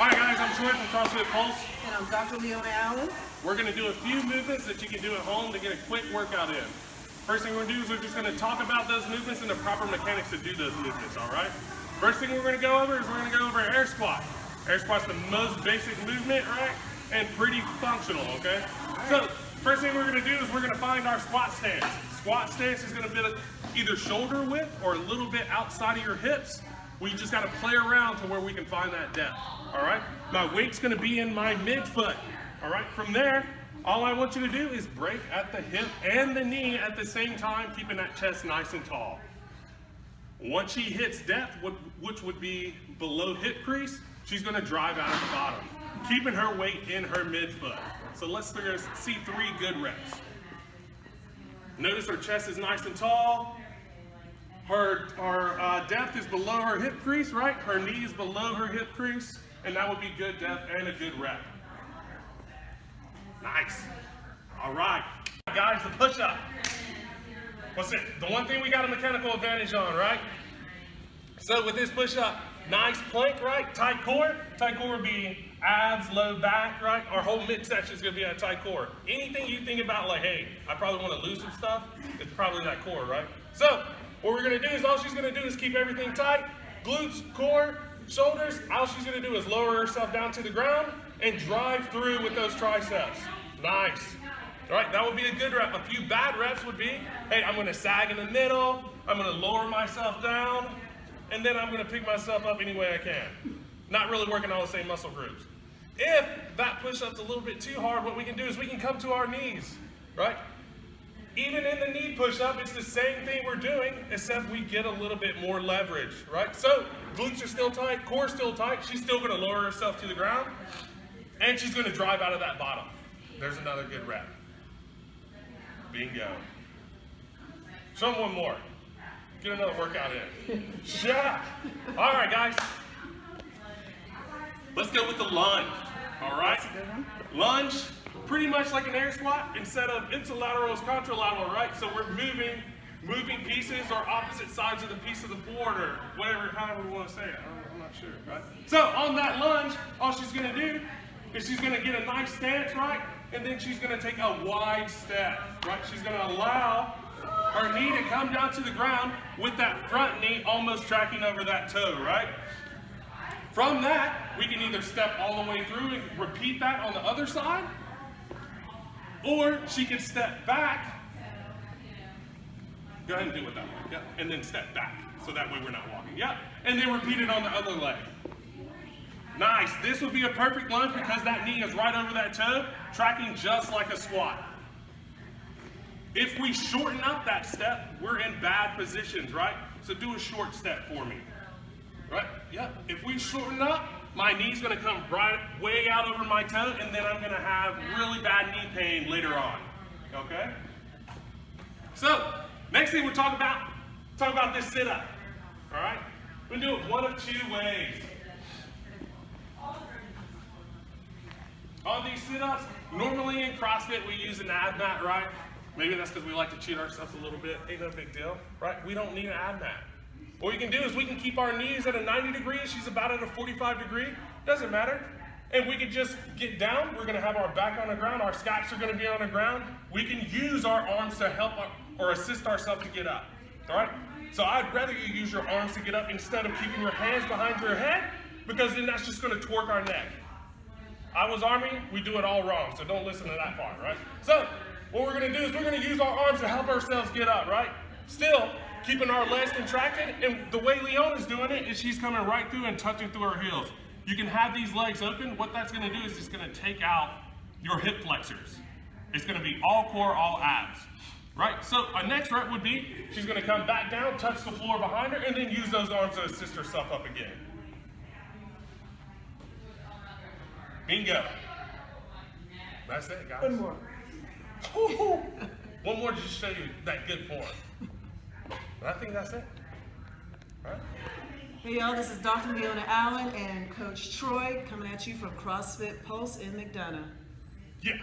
Hi guys, I'm Troy from Crossfit Pulse. And I'm Dr. Leona. We're going to do a few movements that you can do at home to get a quick workout in. First thing we're going to do is we're just going to talk about those movements and the proper mechanics to do those movements, alright? First thing we're going to go over is we're going to go over air squat. Air squat's the most basic movement, right? And pretty functional, okay? So, first thing we're going to do is we're going to find our squat stance. Squat stance is going to be either shoulder width or a little bit outside of your hips. We just got to play around to where we can find that depth, all right? My weight's going to be in my midfoot, all right? From there, all I want you to do is break at the hip and the knee at the same time, keeping that chest nice and tall. Once she hits depth, which would be below hip crease, she's going to drive out of the bottom, keeping her weight in her midfoot. So let's see 3 good reps. Notice her chest is nice and tall. Her depth is below her hip crease, right? Her knee is below her hip crease, and that would be good depth and a good rep. Nice. All right. Guys, the push-up. What's it? The one thing we got a mechanical advantage on, right? So with this push-up, nice plank, right? Tight core. Tight core would be abs, low back, right? Our whole midsection is going to be at tight core. Anything you think about, like, hey, I probably want to lose some stuff, it's probably that core, right? So what we're going to do is all she's going to do is keep everything tight. Glutes, core, shoulders. All she's going to do is lower herself down to the ground and drive through with those triceps. Nice. All right, that would be a good rep. A few bad reps would be, hey, I'm going to sag in the middle. I'm going to lower myself down. And then I'm going to pick myself up any way I can. Not really working all the same muscle groups. If that push-up's a little bit too hard, what we can do is we can come to our knees, right? Even in the knee push-up, it's the same thing we're doing, except we get a little bit more leverage, right? So, glutes are still tight, core still tight. She's still gonna lower herself to the ground, and she's gonna drive out of that bottom. There's another good rep. Bingo. Show them one more. Get another workout in. Yeah. All right, guys. Let's go with the lunge, all right? Lunge. Pretty much like an air squat, instead of ipsilateral is contralateral, right? So we're moving pieces or opposite sides of the piece of the board or whatever, however we want to say it. I'm not sure, right? So on that lunge, all she's going to do is she's going to get a nice stance, right? And then she's going to take a wide step, right? She's going to allow her knee to come down to the ground with that front knee almost tracking over that toe, right? From that, we can either step all the way through and repeat that on the other side, or she can step back. Go ahead and do it that way. Yeah. And then step back. So that way we're not walking. Yeah. And then repeat it on the other leg. Nice. This would be a perfect lunge because that knee is right over that toe, tracking just like a squat. If we shorten up that step, we're in bad positions, right? So do a short step for me. Right? Yeah. If we shorten up, my knee's going to come right way out over my toe, and then I'm going to have really bad knee pain later on. Okay? So, next thing we'll talk about this sit-up. All right? We're going to do it one of 2 ways. On these sit-ups, normally in CrossFit we use an ab mat, right? Maybe that's because we like to cheat ourselves a little bit. Ain't no big deal, right? We don't need an ab mat. What we can do is we can keep our knees at a 90 degree. She's about at a 45 degree. Doesn't matter. And we can just get down. We're going to have our back on the ground. Our scaps are going to be on the ground. We can use our arms to help or assist ourselves to get up. All right? So I'd rather you use your arms to get up instead of keeping your hands behind your head, because then that's just going to torque our neck. I was Army. We do it all wrong. So don't listen to that part, right? So what we're going to do is we're going to use our arms to help ourselves get up, right? Still keeping our legs contracted, and the way Leona's doing it is she's coming right through and touching through her heels. You can have these legs open. What that's going to do is it's going to take out your hip flexors. It's going to be all core, all abs, right? So our next rep would be she's going to come back down, touch the floor behind her, and then use those arms to assist herself up again. Bingo. That's it, guys. One more. One more to just show you that good form. But I think that's it. Right? Hey y'all, this is Dr. Leona Allen and Coach Troy coming at you from CrossFit Pulse in McDonough. Yeah.